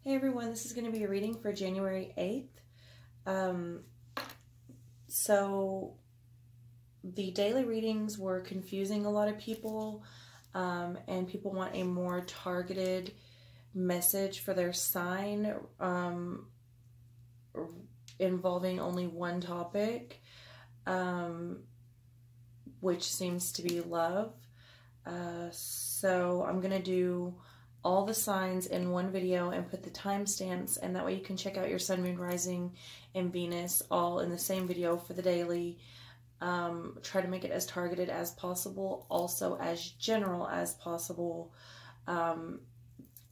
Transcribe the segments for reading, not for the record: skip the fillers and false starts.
Hey everyone, this is going to be a reading for January 8th. So the daily readings were confusing a lot of people, and people want a more targeted message for their sign, involving only one topic, which seems to be love. So I'm going to do all the signs in one video and put the timestamps, and that way you can check out your sun, moon, rising, and Venus all in the same video for the daily. Try to make it as targeted as possible, also as general as possible,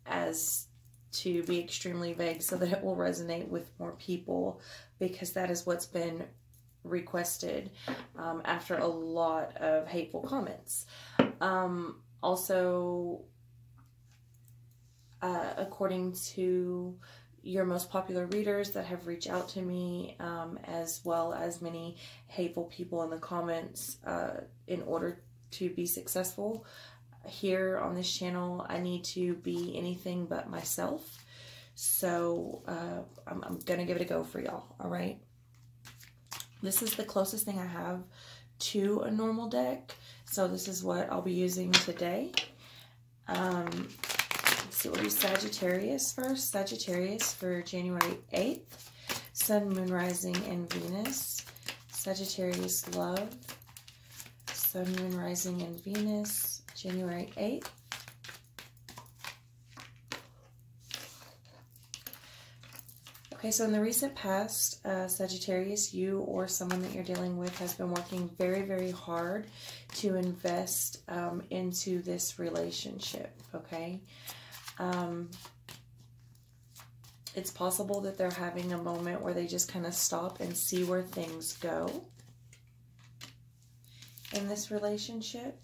as to be extremely vague so that it will resonate with more people, because that is what's been requested after a lot of hateful comments. Also, according to your most popular readers that have reached out to me, as well as many hateful people in the comments, in order to be successful here on this channel, I need to be anything but myself. So I'm gonna give it a go for y'all. All right, this is the closest thing I have to a normal deck, so this is what I'll be using today. So we'll do Sagittarius first. Sagittarius for January 8th. Sun, Moon, Rising, and Venus. Sagittarius love. Sun, Moon, Rising, and Venus. January 8th. Okay, so in the recent past, Sagittarius, you or someone that you're dealing with has been working very, very hard to invest into this relationship, okay? It's possible that they're having a moment where they just kind of stop and see where things go in this relationship.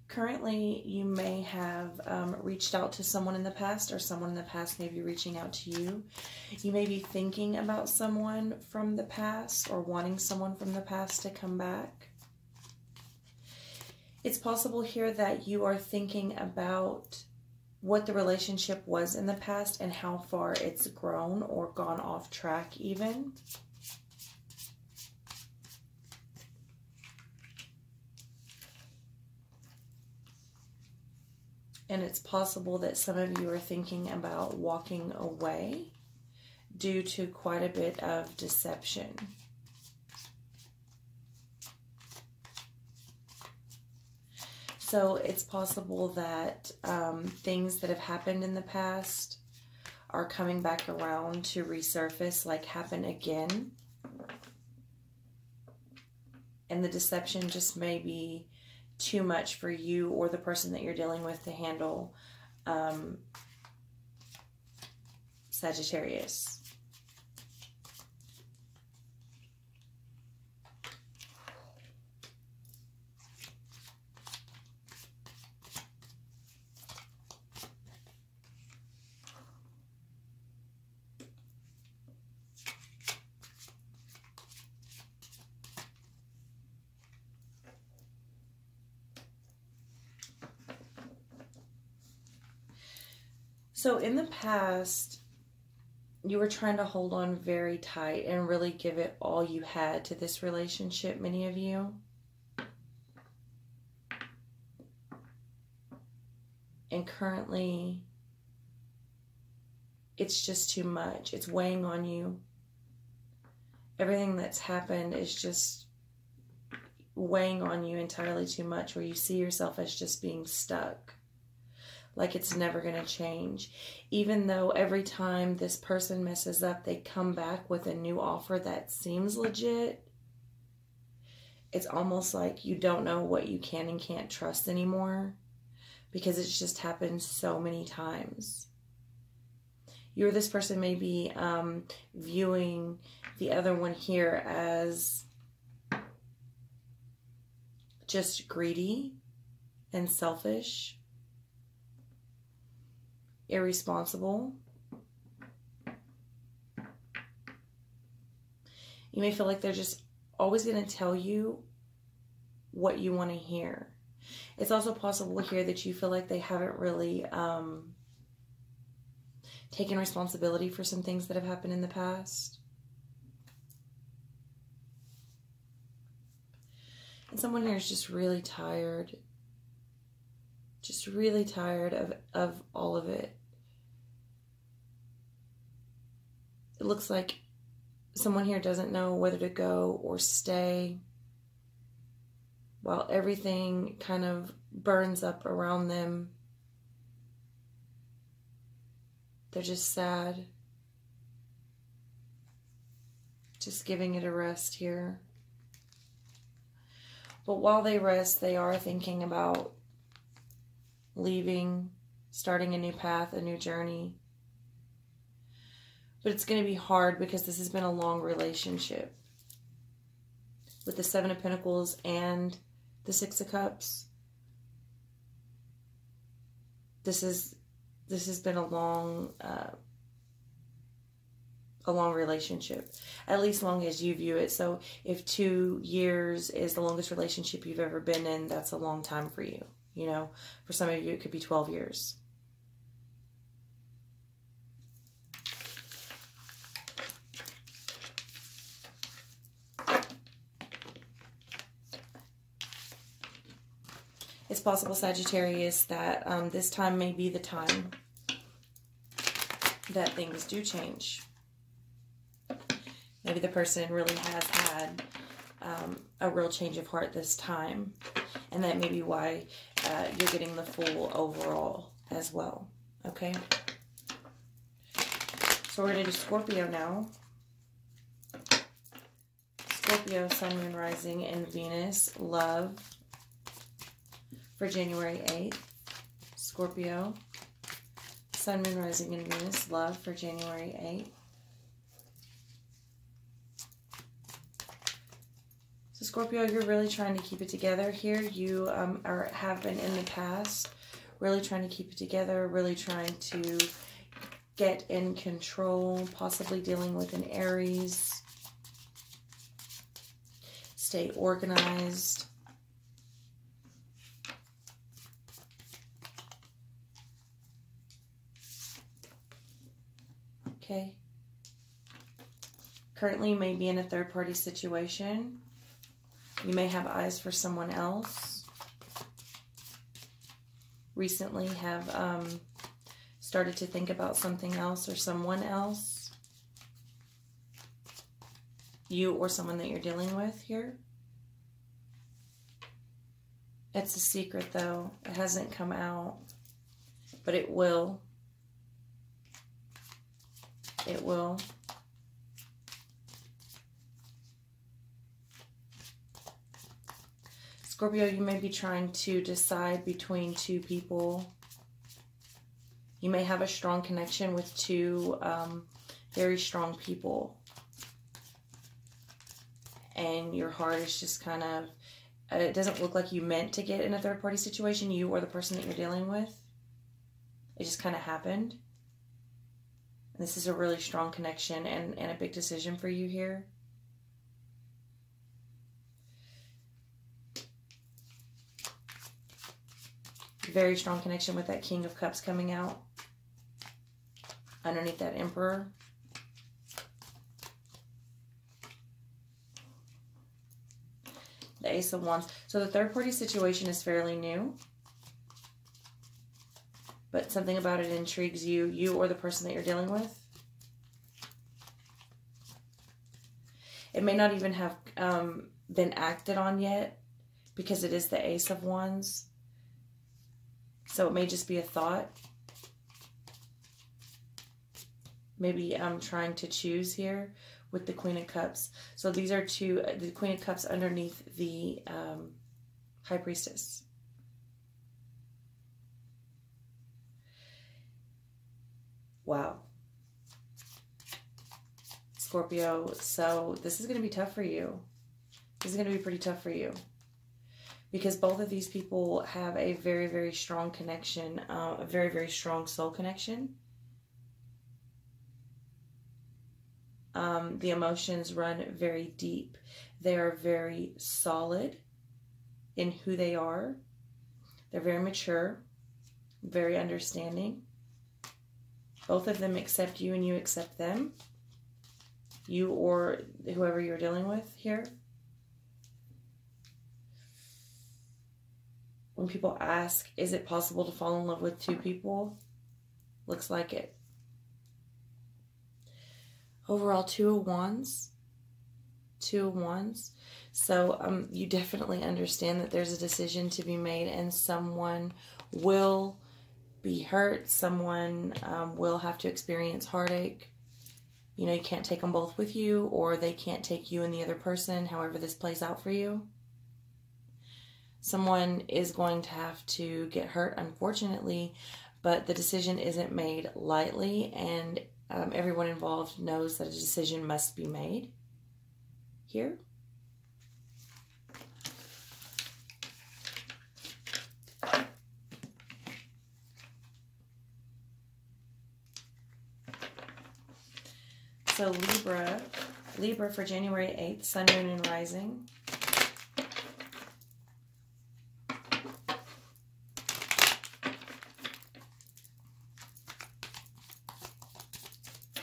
Currently, you may have reached out to someone in the past, or someone in the past may be reaching out to you. You may be thinking about someone from the past, or wanting someone from the past to come back. It's possible here that you are thinking about what the relationship was in the past and how far it's grown or gone off track even. And it's possible that some of you are thinking about walking away due to quite a bit of deception. So it's possible that things that have happened in the past are coming back around to resurface, like happen again. And the deception just may be too much for you or the person that you're dealing with to handle, Sagittarius. So in the past, you were trying to hold on very tight and really give it all you had to this relationship, many of you. And currently, it's just too much. It's weighing on you. Everything that's happened is just weighing on you entirely too much, where you see yourself as just being stuck. Like it's never going to change. Even though every time this person messes up, they come back with a new offer that seems legit. It's almost like you don't know what you can and can't trust anymore, because it's just happened so many times. You or this person may be viewing the other one here as just greedy and selfish, irresponsible. You may feel like they're just always going to tell you what you want to hear. It's also possible here that you feel like they haven't really taking responsibility for some things that have happened in the past. And someone here is just really tired. Just really tired of all of it. It looks like someone here doesn't know whether to go or stay, while everything kind of burns up around them. They're just sad. Just giving it a rest here. But while they rest, they are thinking about leaving, starting a new path, a new journey. But it's going to be hard because this has been a long relationship. With the Seven of Pentacles and the Six of Cups, this has been a long relationship, at least long as you view it. So if 2 years is the longest relationship you've ever been in, that's a long time for you. You know, for some of you, it could be 12 years. It's possible, Sagittarius, that this time may be the time that things do change. Maybe the person really has had a real change of heart this time. And that may be why you're getting the full overall as well. Okay? So we're going to do Scorpio now. Scorpio, Sun, Moon, Rising, and Venus. Love for January 8th. Scorpio, Sun, Moon, Rising, and Venus. Love for January 8th. So Scorpio, you're really trying to keep it together here. You have been in the past really trying to keep it together, really trying to get in control, possibly dealing with an Aries. Stay organized. Okay. Currently, you may be in a third-party situation. You may have eyes for someone else. Recently have started to think about something else or someone else. You or someone that you're dealing with here. It's a secret, though. It hasn't come out, but it will. It will. Scorpio, you may be trying to decide between two people. You may have a strong connection with two very strong people. And your heart is just kind of, it doesn't look like you meant to get in a third-party situation, you or the person that you're dealing with. It just kind of happened. And this is a really strong connection and a big decision for you here. Very strong connection with that King of Cups coming out underneath that Emperor. The Ace of Wands. So the third party situation is fairly new, but something about it intrigues you, you or the person that you're dealing with. It may not even have been acted on yet because it is the Ace of Wands. So it may just be a thought. Maybe I'm trying to choose here with the Queen of Cups. So these are two, the Queen of Cups underneath the High Priestess. Wow. Scorpio, so this is going to be tough for you. This is going to be pretty tough for you. Because both of these people have a very, very strong connection, a very, very strong soul connection. The emotions run very deep. They are very solid in who they are. They're very mature, very understanding. Both of them accept you and you accept them. You or whoever you're dealing with here. When people ask, is it possible to fall in love with two people? Looks like it. Overall, 2 of Wands. 2 of Wands. So you definitely understand that there's a decision to be made and someone will be hurt. Someone will have to experience heartache. You know, you can't take them both with you, or they can't take you and the other person, however this plays out for you. Someone is going to have to get hurt, unfortunately, but the decision isn't made lightly, and everyone involved knows that a decision must be made here. So Libra for January 8th, Sun, Moon, and Rising.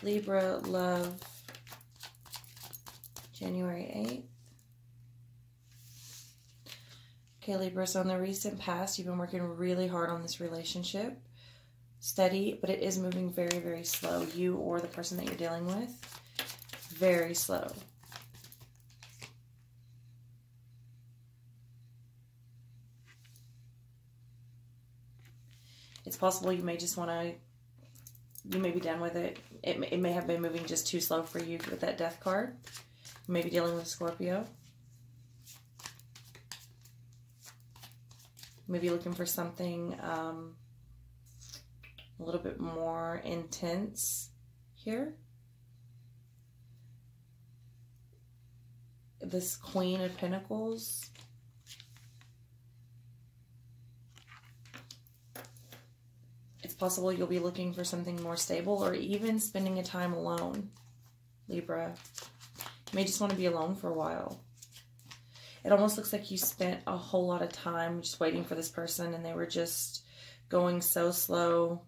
Libra, love, January 8th. Okay, Libra, so in the recent past, you've been working really hard on this relationship. Steady, but it is moving very, very slow. You or the person that you're dealing with, very slow. It's possible you may just want to, you may be done with it. It may have been moving just too slow for you with that death card. You may be dealing with Scorpio. Maybe looking for something a little bit more intense here. This Queen of Pentacles. It's possible you'll be looking for something more stable, or even spending a time alone, Libra. You may just want to be alone for a while. It almost looks like you spent a whole lot of time just waiting for this person, and they were just going so slow.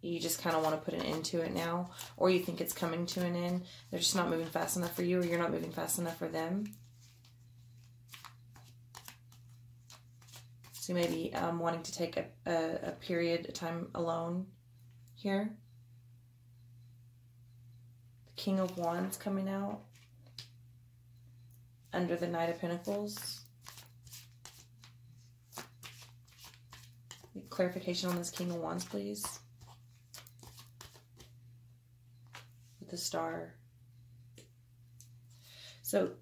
You just kind of want to put an end to it now, or you think it's coming to an end. They're just not moving fast enough for you, or you're not moving fast enough for them. So you may be wanting to take a period of time alone here. The King of Wands coming out under the Knight of Pentacles. Clarification on this King of Wands, please. With the Star. So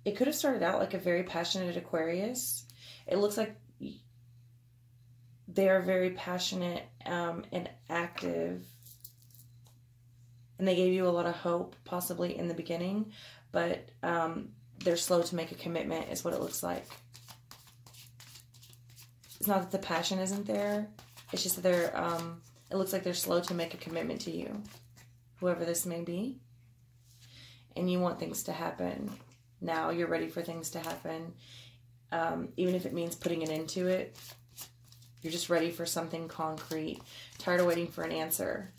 it could have started out like a very passionate Aquarius. It looks like they are very passionate and active, and they gave you a lot of hope possibly in the beginning, but they're slow to make a commitment is what it looks like. It's not that the passion isn't there, it's just that they're it looks like they're slow to make a commitment to you, whoever this may be, and you want things to happen now. You're ready for things to happen, even if it means putting an end to it. You're just ready for something concrete. Tired of waiting for an answer.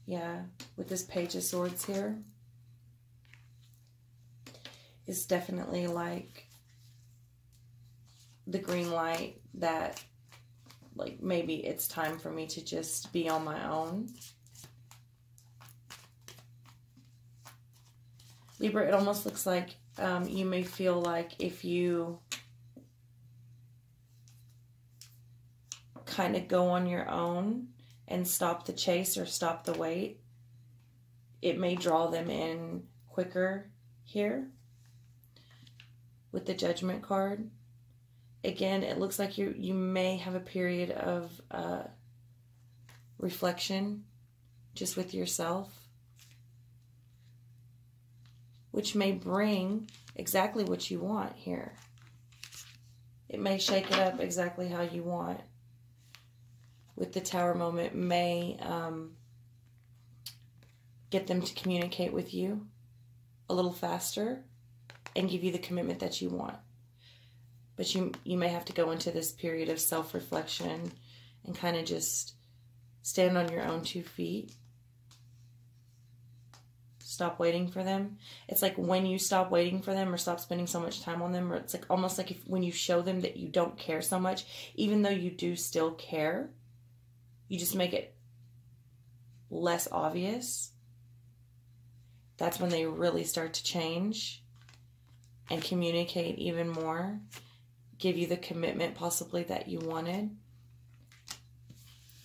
Yeah, with this Page of Swords here, it's definitely like the green light that, like, maybe it's time for me to just be on my own. Libra, it almost looks like you may feel like if you kind of go on your own and stop the chase or stop the wait, it may draw them in quicker here with the Judgment card. Again, it looks like you may have a period of reflection just with yourself, which may bring exactly what you want here. It may shake it up exactly how you want. With the Tower moment, may get them to communicate with you a little faster and give you the commitment that you want. But you may have to go into this period of self-reflection and kind of just stand on your own 2 feet. Stop waiting for them. It's like when you stop waiting for them or stop spending so much time on them, or it's like almost like when you show them that you don't care so much, even though you do still care, you just make it less obvious. That's when they really start to change and communicate even more, give you the commitment possibly that you wanted.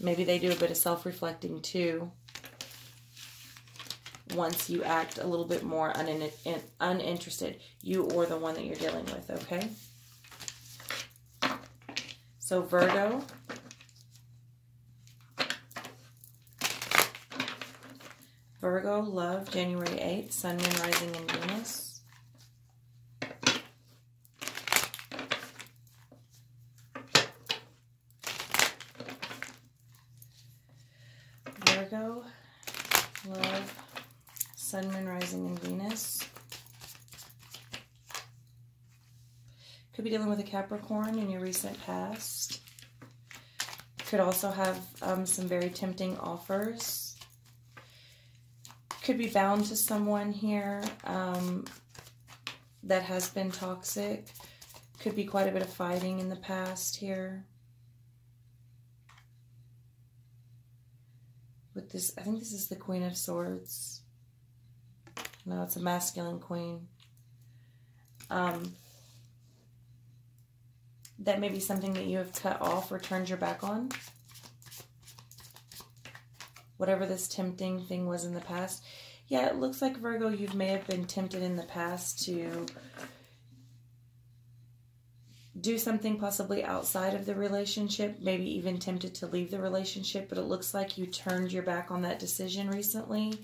Maybe they do a bit of self-reflecting too once you act a little bit more uninterested, you or the one that you're dealing with, okay? So Virgo, love, January 8th, Sun, Moon, Rising, and Venus. Virgo, love, Sun, Moon, Rising, and Venus. Could be dealing with a Capricorn in your recent past. Could also have some very tempting offers. Could be bound to someone here that has been toxic. Could be quite a bit of fighting in the past here. With this, I think this is the Queen of Swords. No, it's a masculine queen. That may be something that you have cut off or turned your back on. Whatever this tempting thing was in the past. Yeah, it looks like, Virgo, you may have been tempted in the past to do something possibly outside of the relationship, maybe even tempted to leave the relationship, but it looks like you turned your back on that decision recently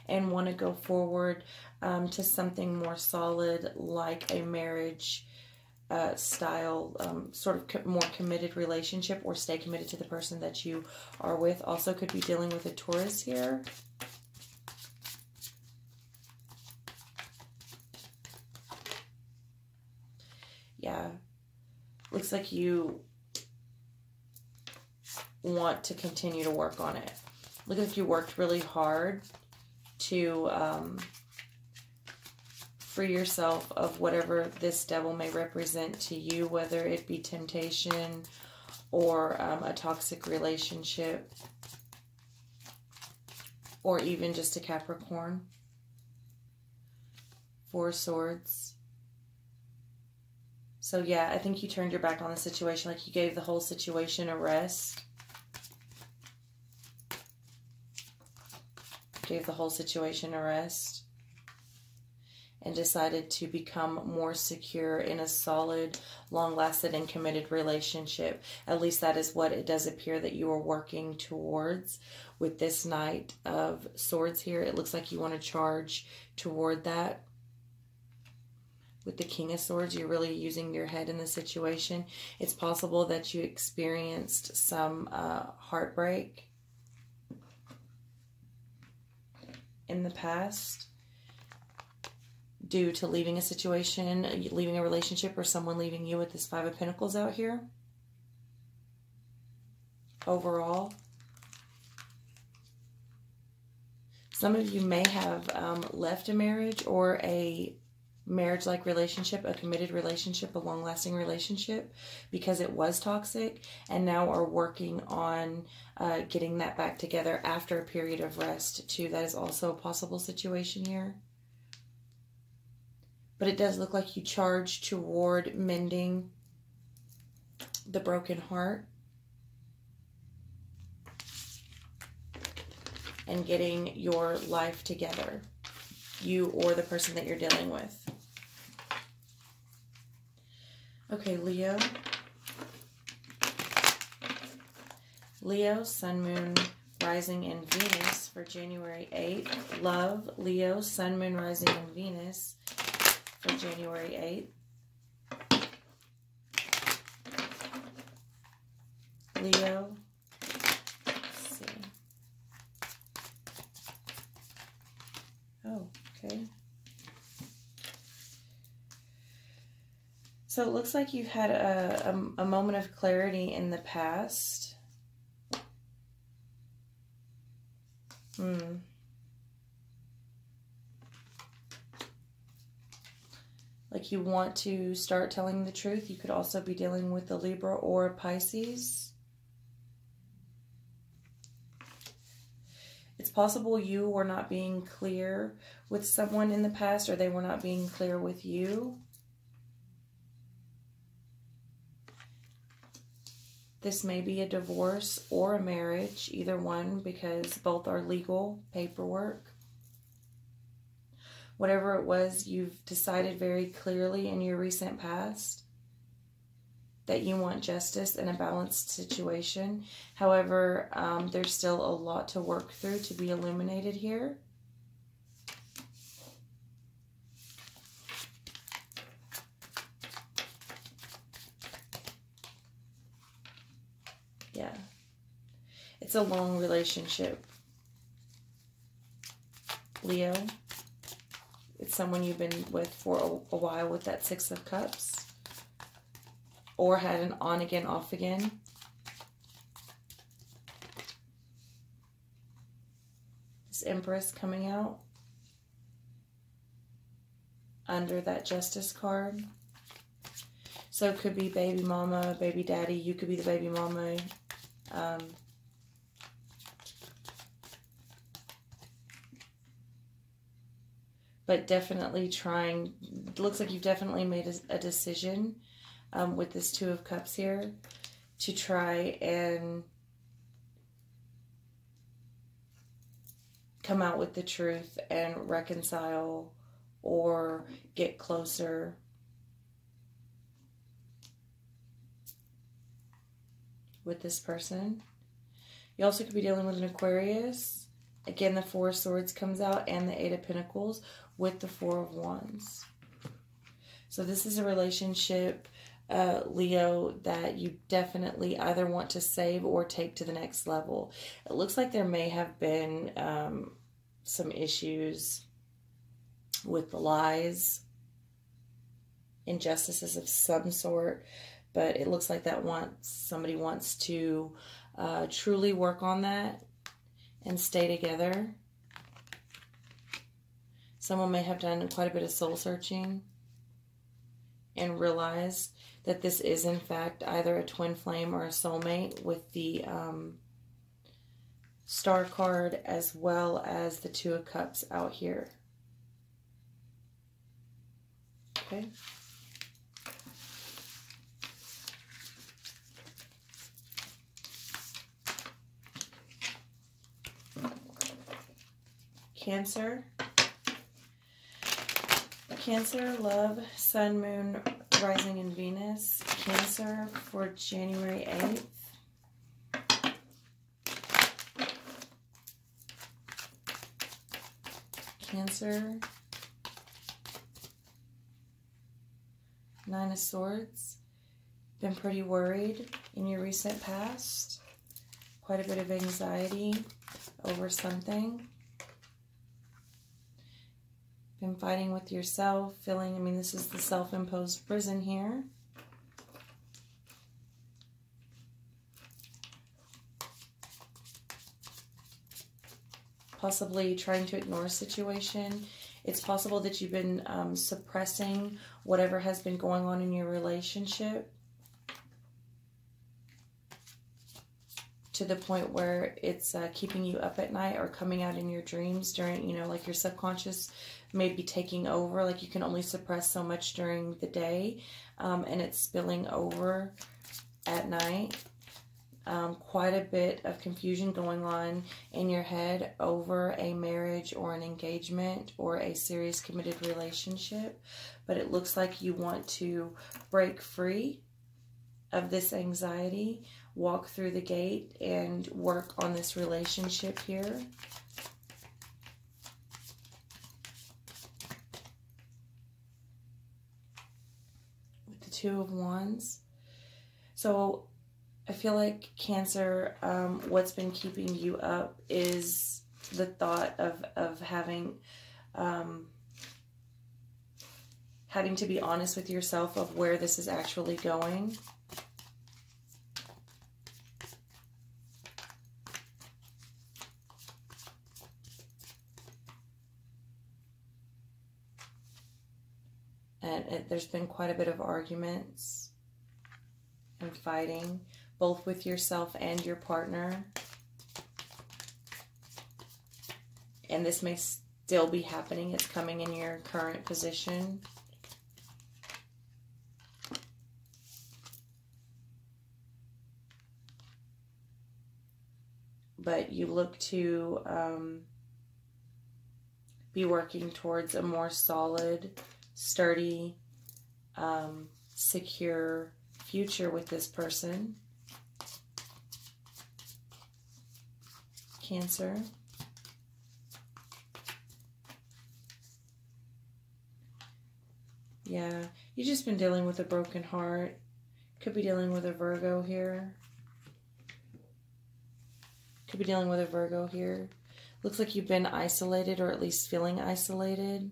and want to go forward to something more solid, like a marriage style, sort of more committed relationship, or stay committed to the person that you are with. Also could be dealing with a Taurus here. Yeah. Looks like you want to continue to work on it. Look like you worked really hard to free yourself of whatever this devil may represent to you, whether it be temptation or a toxic relationship, or even just a Capricorn. 4 Swords. So yeah, I think you turned your back on the situation, like you gave the whole situation a rest. Gave the whole situation a rest. And decided to become more secure in a solid, long-lasting, and committed relationship. At least that is what it does appear that you are working towards with this Knight of Swords here. It looks like you want to charge toward that. With the King of Swords, you're really using your head in the situation. It's possible that you experienced some heartbreak in the past due to leaving a situation, leaving a relationship, or someone leaving you with this 5 of Pentacles out here. Overall, some of you may have left a marriage or a marriage-like relationship, a committed relationship, a long-lasting relationship, because it was toxic, and now are working on getting that back together after a period of rest too. That is also a possible situation here. But it does look like you charge toward mending the broken heart and getting your life together, you or the person that you're dealing with. Okay, Leo. Leo, Sun, Moon, Rising, and Venus for January 8th. Love, Leo, Sun, Moon, Rising, and Venus for January 8th. Leo. Let's see. Okay. So it looks like you've had a moment of clarity in the past. Like you want to start telling the truth. You could also be dealing with a Libra or a Pisces. It's possible you were not being clear with someone in the past, or they were not being clear with you. This may be a divorce or a marriage, either one, because both are legal paperwork. Whatever it was, you've decided very clearly in your recent past that you want justice in a balanced situation. However, there's still a lot to work through to be illuminated here. Yeah. It's a long relationship, Leo. It's someone you've been with for a while with that Six of Cups. Or had an on again, off again. This Empress coming out under that Justice card. So it could be baby mama, baby daddy. You could be the baby mama. But definitely trying, it looks like you've definitely made a decision with this Two of Cups here to try and come out with the truth and reconcile or get closer. With this person. You also could be dealing with an Aquarius. Again, the Four of Swords comes out and the Eight of Pentacles with the Four of Wands. So this is a relationship, Leo, that you definitely either want to save or take to the next level. It looks like there may have been some issues with the lies, injustices of some sort. But it looks like that somebody wants to truly work on that and stay together. Someone may have done quite a bit of soul searching and realized that this is in fact either a twin flame or a soulmate with the Star card as well as the Two of Cups out here. Okay. Cancer. Cancer, love, sun, moon, rising in Venus. Cancer for January 8th. Cancer. Nine of Swords. Been pretty worried in your recent past. Quite a bit of anxiety over something. Been fighting with yourself, feeling, I mean, this is the self-imposed prison here. Possibly trying to ignore a situation. It's possible that you've been suppressing whatever has been going on in your relationship to the point where it's keeping you up at night or coming out in your dreams during, you know, like your subconscious may be taking over. Like you can only suppress so much during the day and it's spilling over at night. Quite a bit of confusion going on in your head over a marriage or an engagement or a serious committed relationship. But it looks like you want to break free of this anxiety, walk through the gate and work on this relationship here. With the Two of Wands. So I feel like Cancer, what's been keeping you up is the thought of having having to be honest with yourself of where this is actually going. And there's been quite a bit of arguments and fighting, both with yourself and your partner. And this may still be happening. It's coming in your current position. But you look to be working towards a more solid, sturdy, secure future with this person. Cancer. Yeah, you've just been dealing with a broken heart. Could be dealing with a Virgo here. Could be dealing with a Virgo here. Looks like you've been isolated, or at least feeling isolated.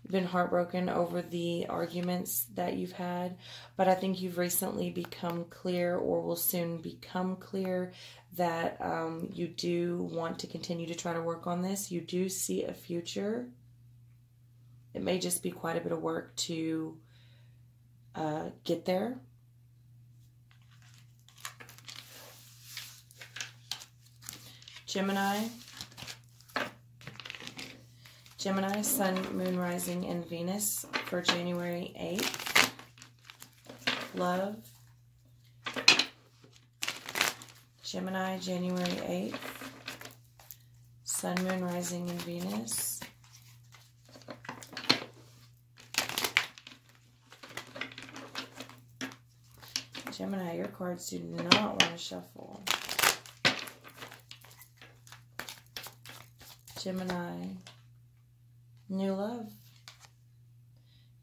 You've been heartbroken over the arguments that you've had. But I think you've recently become clear, or will soon become clear, that you do want to continue to try to work on this. You do see a future. It may just be quite a bit of work to get there. Gemini. Gemini, Sun, Moon, Rising, and Venus for January 8th. Love. Gemini, January 8th. Sun, Moon, Rising, and Venus. Gemini, your cards do not want to shuffle. Gemini, new love.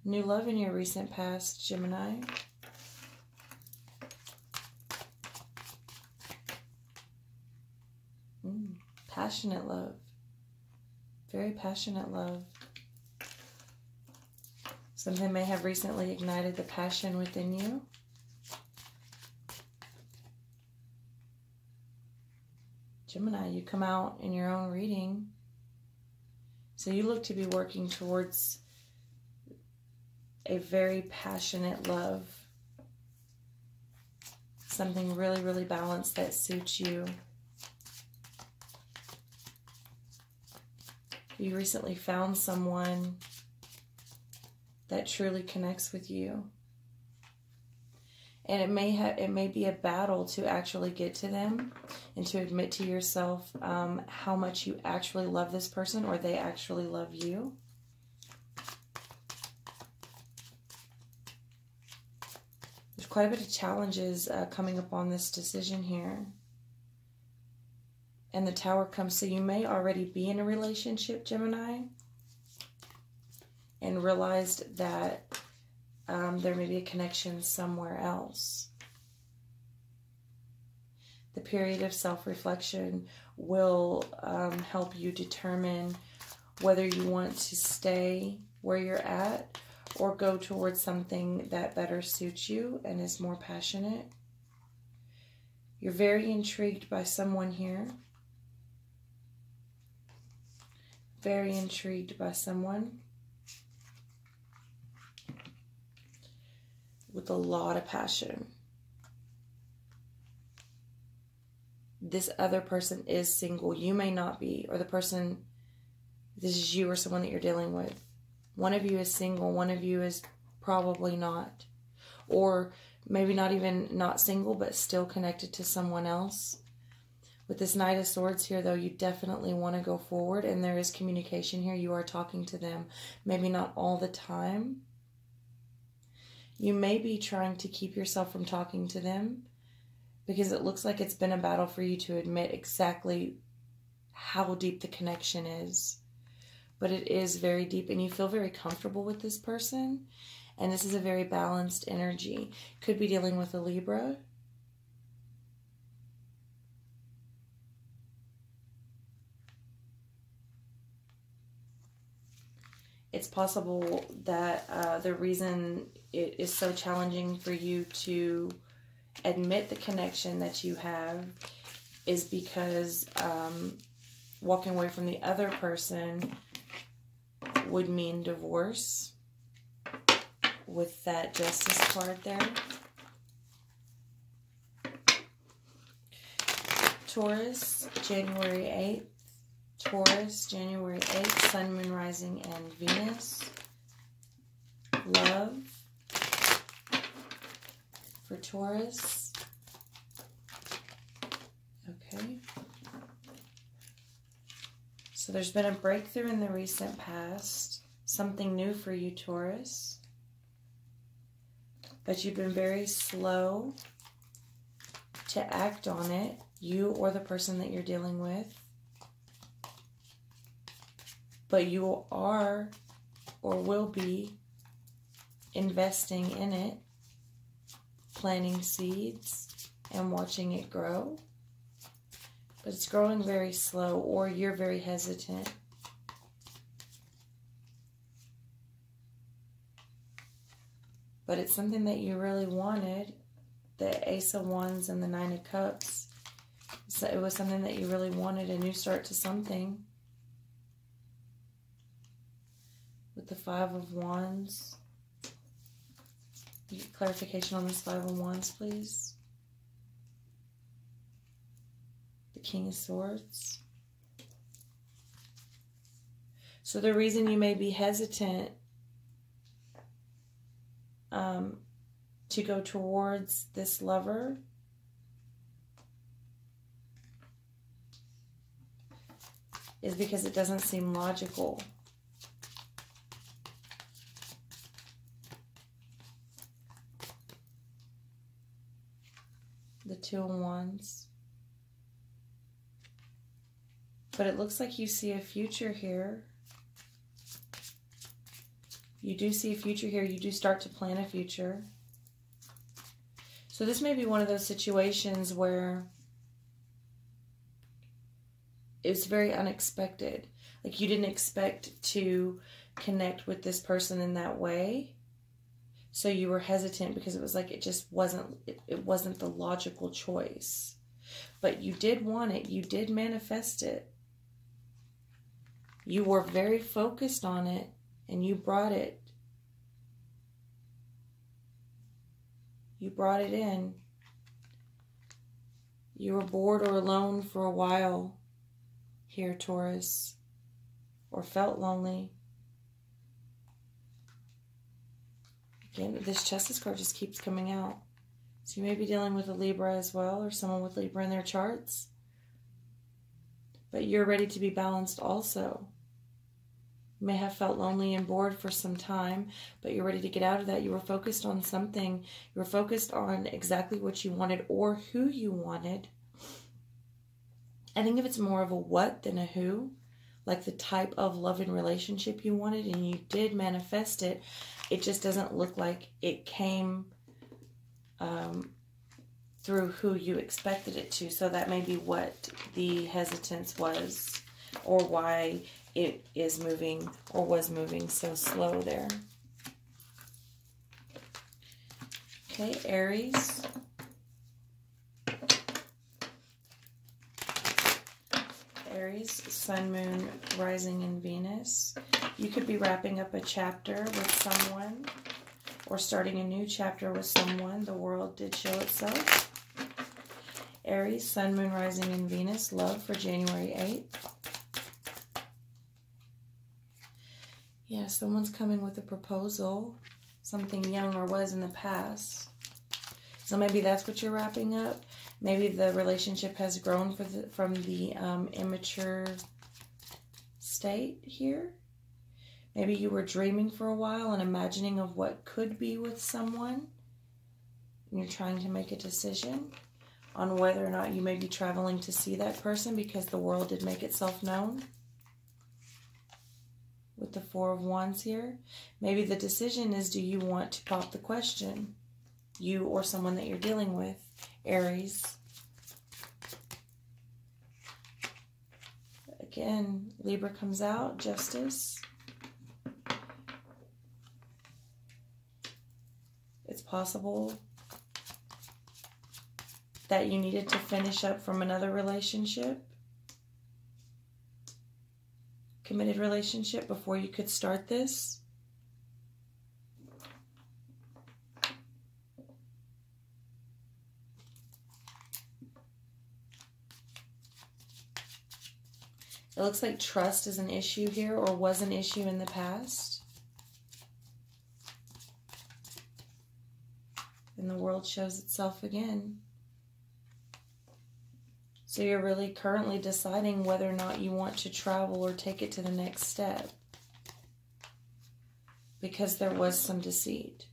New love in your recent past, Gemini. Passionate love. Very passionate love. Something may have recently ignited the passion within you. Gemini, you come out in your own reading. So you look to be working towards a very passionate love. Something really, really balanced that suits you. You recently found someone that truly connects with you. And it may be a battle to actually get to them and to admit to yourself how much you actually love this person, or they actually love you. There's quite a bit of challenges coming up on this decision here. And the Tower comes, so you may already be in a relationship, Gemini, and realized that there may be a connection somewhere else. The period of self-reflection will help you determine whether you want to stay where you're at or go towards something that better suits you and is more passionate. You're very intrigued by someone here. Very intrigued by someone with a lot of passion. This other person is single. You may not be, or the person, this is you or someone that you're dealing with. One of you is single, one of you is probably not. Or maybe not even not single, but still connected to someone else. With this Knight of Swords here, though, you definitely want to go forward, and there is communication here. You are talking to them. Maybe not all the time. You may be trying to keep yourself from talking to them because it looks like it's been a battle for you to admit exactly how deep the connection is. But it is very deep, and you feel very comfortable with this person. And this is a very balanced energy. Could be dealing with a Libra. It's possible that the reason it is so challenging for you to admit the connection that you have is because walking away from the other person would mean divorce with that Justice card there. Taurus, January 8th. Taurus, January 8th, Sun, Moon, Rising, and Venus. Love for Taurus. Okay. So there's been a breakthrough in the recent past. Something new for you, Taurus. But you've been very slow to act on it, you or the person that you're dealing with. But you are or will be investing in it, planting seeds and watching it grow. But it's growing very slow, or you're very hesitant. But it's something that you really wanted. The Ace of Wands and the Nine of Cups. So it was something that you really wanted, a new start to something. With the Five of Wands. Get clarification on this Five of Wands, please. The King of Swords. So the reason you may be hesitant to go towards this lover is because it doesn't seem logical. The Two of Wands. But it looks like you see a future here. You do see a future here. You do start to plan a future. So this may be one of those situations where it's very unexpected. Like you didn't expect to connect with this person in that way. So you were hesitant because it was like it just wasn't, it wasn't the logical choice. But you did want it. You did manifest it. You were very focused on it and you brought it. You brought it in. You were bored or alone for a while here, Taurus, or felt lonely. Again, this Justice card just keeps coming out. So you may be dealing with a Libra as well, or someone with Libra in their charts. But you're ready to be balanced also. You may have felt lonely and bored for some time, but you're ready to get out of that. You were focused on something. You were focused on exactly what you wanted or who you wanted. I think if it's more of a what than a who, like the type of love and relationship you wanted, and you did manifest it, it just doesn't look like it came through who you expected it to. So that may be what the hesitance was, or why it is moving or was moving so slow there. Okay, Aries. Aries, Sun, Moon, Rising, and Venus. You could be wrapping up a chapter with someone or starting a new chapter with someone. The world did show itself. Aries, Sun, Moon, Rising, and Venus. Love for January 8th. Yeah, someone's coming with a proposal. Something young or was in the past. So maybe that's what you're wrapping up. Maybe the relationship has grown from the immature state here. Maybe you were dreaming for a while and imagining of what could be with someone. And you're trying to make a decision on whether or not you may be traveling to see that person because the world did make itself known. With the Four of Wands here. Maybe the decision is, do you want to pop the question? You or someone that you're dealing with. Aries. Again, Libra comes out. Justice. It's possible that you needed to finish up from another relationship, committed relationship, before you could start this. It looks like trust is an issue here, or was an issue in the past. And the world shows itself again. So you're really currently deciding whether or not you want to travel or take it to the next step. Because there was some deceit.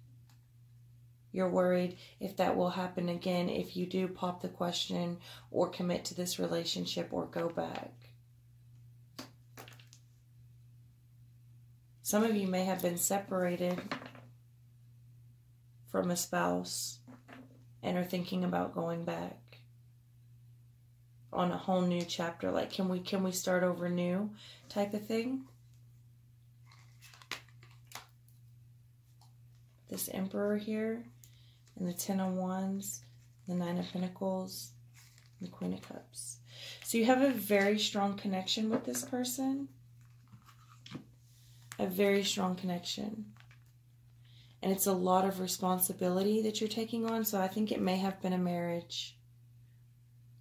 You're worried if that will happen again if you do pop the question or commit to this relationship or go back. Some of you may have been separated from a spouse and are thinking about going back on a whole new chapter, like can we start over new type of thing. This Emperor here, and the Ten of Wands, the Nine of Pentacles, and the Queen of Cups. So you have a very strong connection with this person. A very strong connection. And it's a lot of responsibility that you're taking on, so I think it may have been a marriage.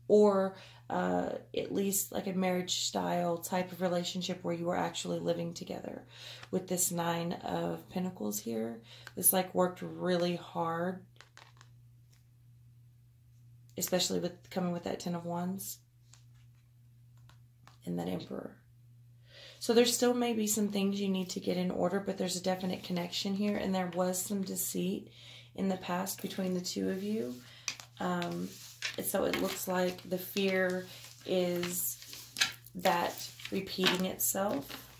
Or at least like a marriage style type of relationship where you were actually living together. With this Nine of Pentacles here, this like worked really hard, especially with coming with that Ten of Wands and that Emperor. So there still may be some things you need to get in order, but there's a definite connection here, and there was some deceit in the past between the two of you. So it looks like the fear is that repeating itself.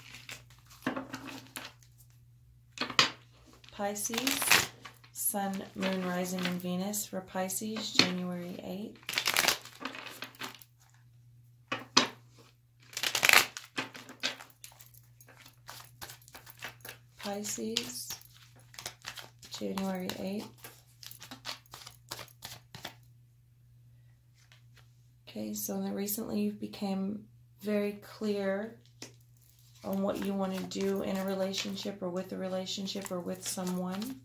Pisces, Sun, Moon, Rising, and Venus for Pisces, January 8th. Pisces, January 8th. Okay, so recently you've become very clear on what you want to do in a relationship or with a relationship or with someone.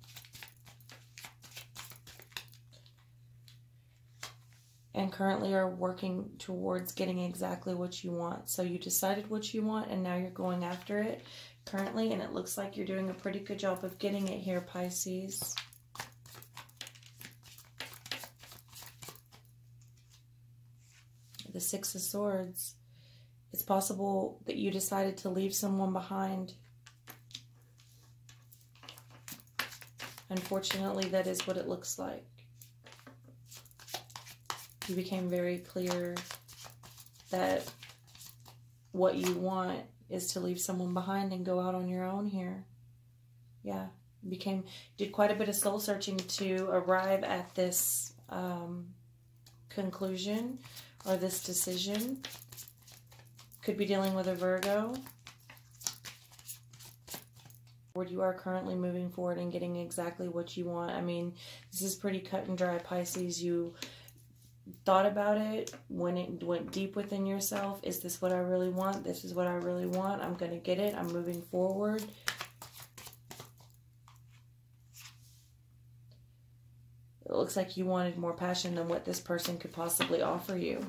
And currently are working towards getting exactly what you want. So you decided what you want and now you're going after it currently, and it looks like you're doing a pretty good job of getting it here, Pisces. The Six of Swords. It's possible that you decided to leave someone behind. Unfortunately, that is what it looks like. You became very clear that what you want is to leave someone behind and go out on your own here. Yeah, did quite a bit of soul searching to arrive at this conclusion or this decision. Could be dealing with a Virgo. You are currently moving forward and getting exactly what you want. I mean, this is pretty cut and dry, Pisces. You thought about it, when it went deep within yourself. Is this what I really want? This is what I really want. I'm going to get it. I'm moving forward. It looks like you wanted more passion than what this person could possibly offer you.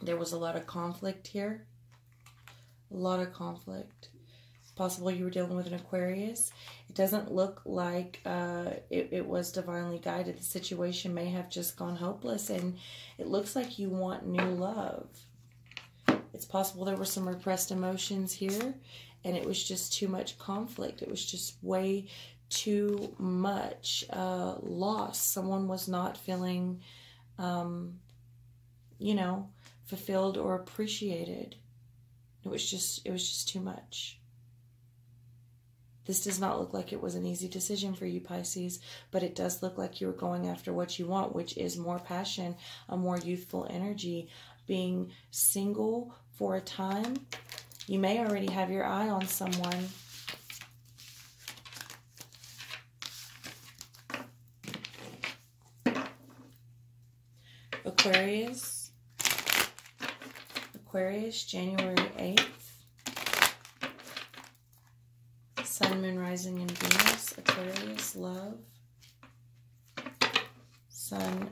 There was a lot of conflict here. A lot of conflict. It's possible you were dealing with an Aquarius. It doesn't look like it was divinely guided. The situation may have just gone hopeless, and it looks like you want new love. It's possible there were some repressed emotions here, and it was just too much conflict. It was just way too much loss. Someone was not feeling, you know, fulfilled or appreciated. It was just too much. This does not look like it was an easy decision for you, Pisces, but it does look like you were going after what you want, which is more passion, a more youthful energy, being single for a time. You may already have your eye on someone. Aquarius. Aquarius, January 8th. Sun, Moon, Rising, and Venus. Aquarius, love. Sun,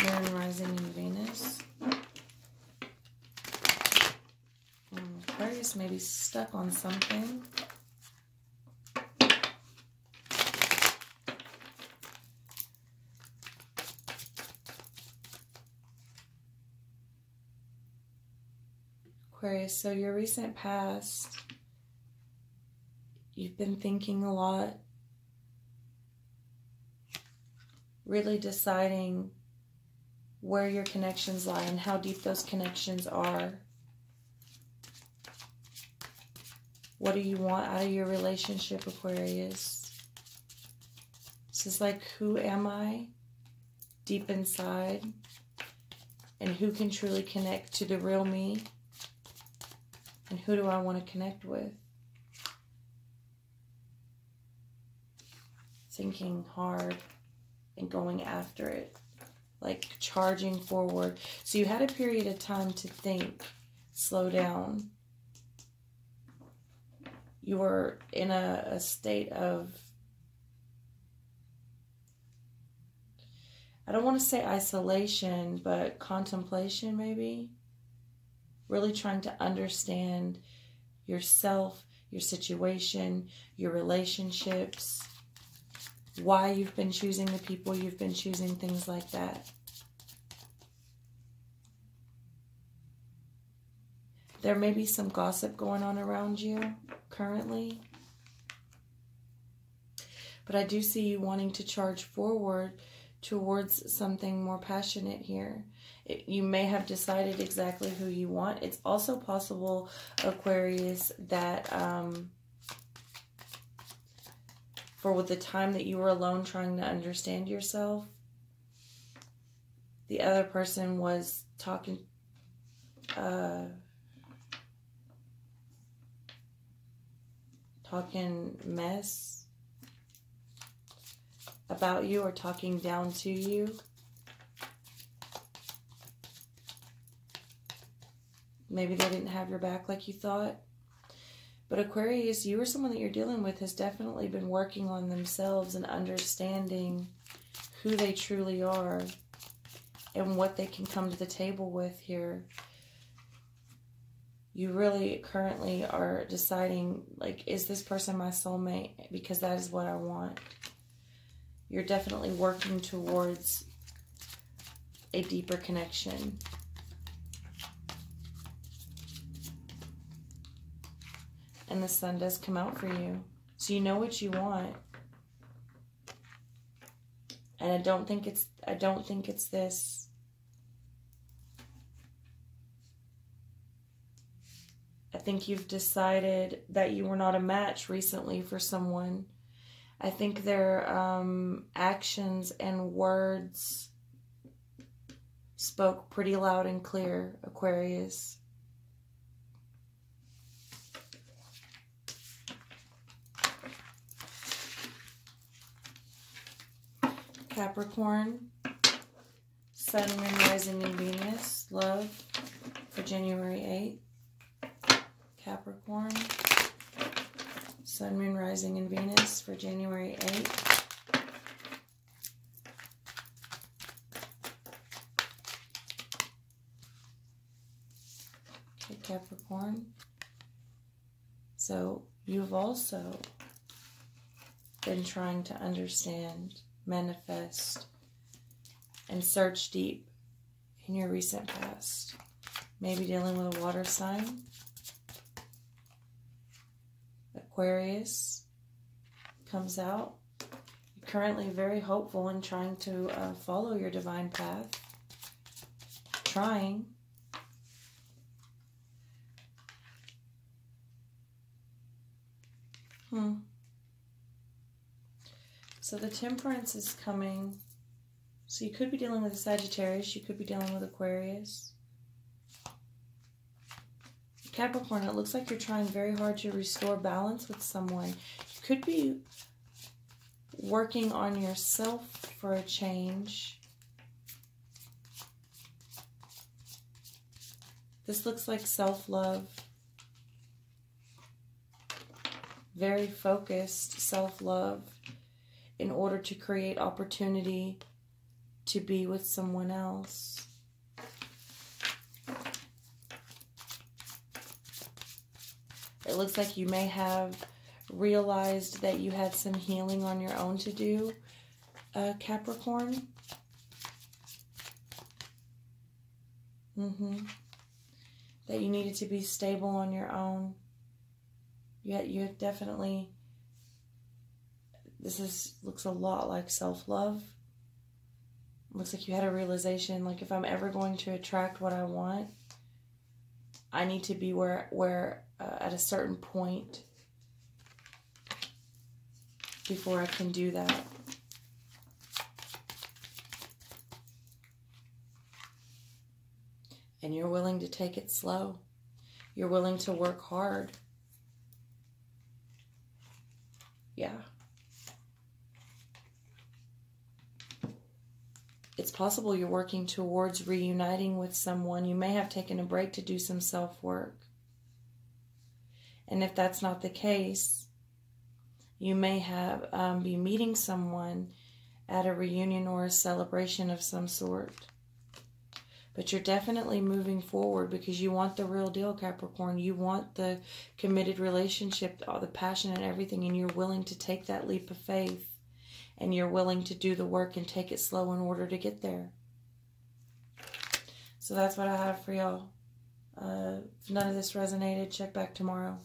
Moon, Rising, and Venus. Aquarius may be stuck on something. Aquarius, so your recent past, you've been thinking a lot, really deciding where your connections lie and how deep those connections are. What do you want out of your relationship, Aquarius? This is like, who am I deep inside? And who can truly connect to the real me? And who do I want to connect with? Thinking hard and going after it. Like charging forward. So you had a period of time to think, slow down. You were in a state of, I don't want to say isolation, but contemplation maybe. Really trying to understand yourself, your situation, your relationships, why you've been choosing the people you've been choosing, things like that. There may be some gossip going on around you currently. But I do see you wanting to charge forward towards something more passionate here. You may have decided exactly who you want. It's also possible, Aquarius, that for the time that you were alone trying to understand yourself, the other person was talking mess about you or talking down to you. Maybe they didn't have your back like you thought. But Aquarius, you or someone that you're dealing with has definitely been working on themselves and understanding who they truly are and what they can come to the table with here. You really currently are deciding, like, is this person my soulmate? Because that is what I want. You're definitely working towards a deeper connection. And the sun does come out for you. So you know what you want. And I don't think it's this. I think you've decided that you were not a match recently for someone. I think their actions and words spoke pretty loud and clear, Aquarius. Capricorn, Sun, Moon, Rising, and Venus, love for January 8th. Capricorn, Sun, Moon, Rising, and Venus for January 8th. Okay, Capricorn. So you've also been trying to understand, manifest, and search deep in your recent past. Maybe dealing with a water sign. Aquarius comes out. You're currently very hopeful and trying to follow your divine path. Trying. So the Temperance is coming. So you could be dealing with a Sagittarius. You could be dealing with Aquarius. Capricorn, it looks like you're trying very hard to restore balance with someone. You could be working on yourself for a change. This looks like self-love. Very focused self-love in order to create opportunity to be with someone else. It looks like you may have realized that you had some healing on your own to do, Capricorn. That you needed to be stable on your own. You have definitely, looks a lot like self-love. Looks like you had a realization, like, if I'm ever going to attract what I want, I need to be where at a certain point before I can do that. And you're willing to take it slow. You're willing to work hard. Yeah. It's possible you're working towards reuniting with someone. You may have taken a break to do some self-work. And if that's not the case, you may have be meeting someone at a reunion or a celebration of some sort. But you're definitely moving forward because you want the real deal, Capricorn. You want the committed relationship, all the passion and everything, and you're willing to take that leap of faith. And you're willing to do the work and take it slow in order to get there. So that's what I have for y'all. If none of this resonated, check back tomorrow.